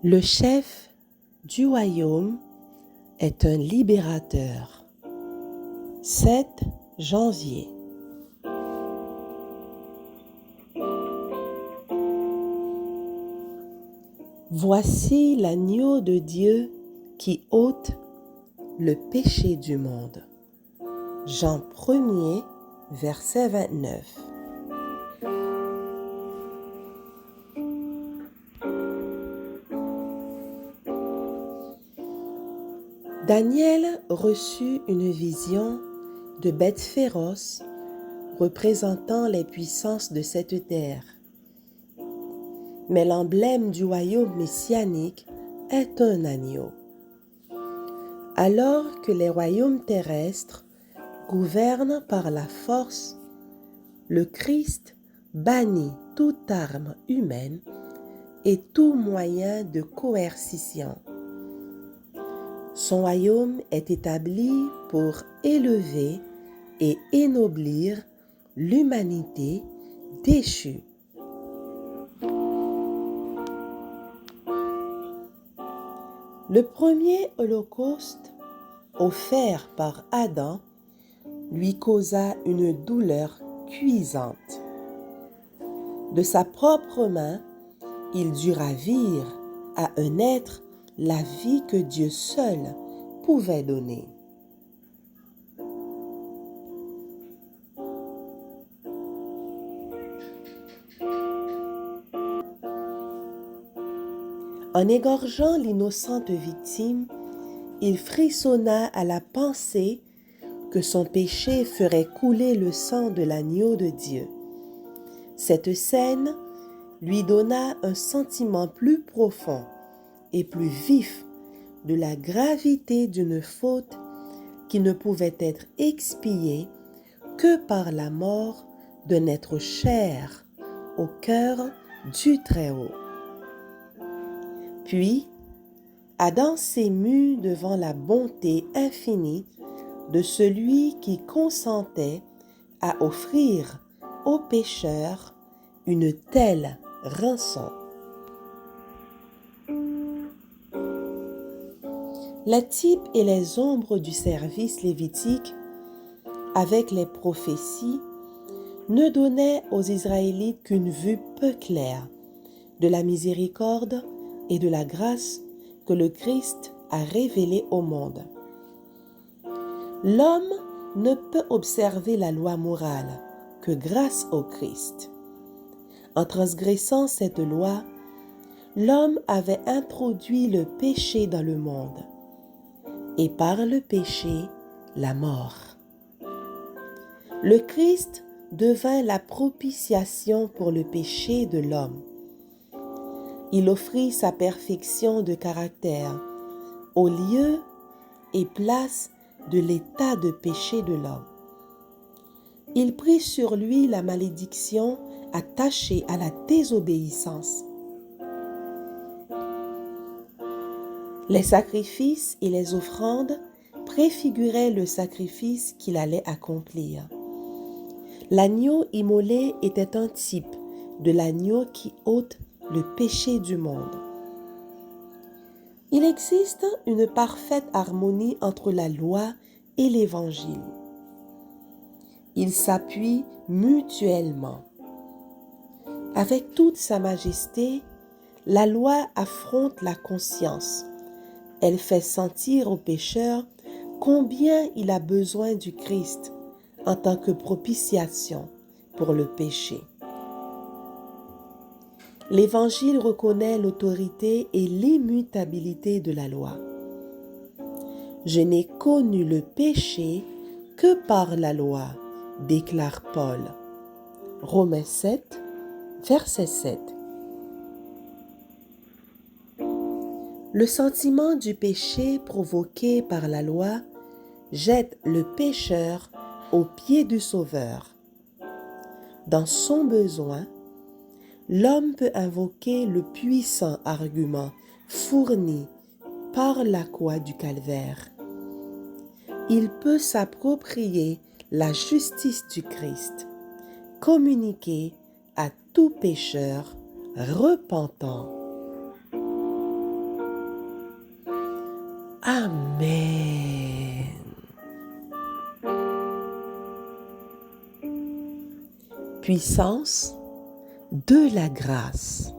Le chef du royaume est un libérateur. 7 janvier. Voici l'agneau de Dieu qui ôte le péché du monde. Jean 1er, verset 29. Daniel reçut une vision de bêtes féroces représentant les puissances de cette terre. Mais l'emblème du royaume messianique est un agneau. Alors que les royaumes terrestres gouvernent par la force, le Christ bannit toute arme humaine et tout moyen de coercition. Son royaume est établi pour élever et ennoblir l'humanité déchue. Le premier holocauste offert par Adam lui causa une douleur cuisante. De sa propre main, il dut ravir à un être la vie que Dieu seul pouvait donner. En égorgeant l'innocente victime, il frissonna à la pensée que son péché ferait couler le sang de l'agneau de Dieu. Cette scène lui donna un sentiment plus profond et plus vif de la gravité d'une faute qui ne pouvait être expiée que par la mort d'un être cher au cœur du Très-Haut. Puis, Adam s'émut devant la bonté infinie de celui qui consentait à offrir aux pécheurs une telle rançon. Les types et les ombres du service lévitique, avec les prophéties, ne donnaient aux Israélites qu'une vue peu claire de la miséricorde et de la grâce que le Christ a révélée au monde. L'homme ne peut observer la loi morale que grâce au Christ. En transgressant cette loi, l'homme avait introduit le péché dans le monde, et par le péché, la mort. Le Christ devint la propitiation pour le péché de l'homme. Il offrit sa perfection de caractère au lieu et place de l'état de péché de l'homme. Il prit sur lui la malédiction attachée à la désobéissance. Les sacrifices et les offrandes préfiguraient le sacrifice qu'il allait accomplir. L'agneau immolé était un type de l'agneau qui ôte le péché du monde. Il existe une parfaite harmonie entre la loi et l'Évangile. Ils s'appuient mutuellement. Avec toute sa majesté, la loi affronte la conscience. Elle fait sentir au pécheur combien il a besoin du Christ en tant que propitiation pour le péché. L'Évangile reconnaît l'autorité et l'immutabilité de la loi. Je n'ai connu le péché que par la loi, déclare Paul. Romains 7, verset 7. Le sentiment du péché provoqué par la loi jette le pécheur aux pieds du Sauveur. Dans son besoin, l'homme peut invoquer le puissant argument fourni par la croix du calvaire. Il peut s'approprier la justice du Christ, communiquée à tout pécheur repentant. Amen. Puissance de la grâce.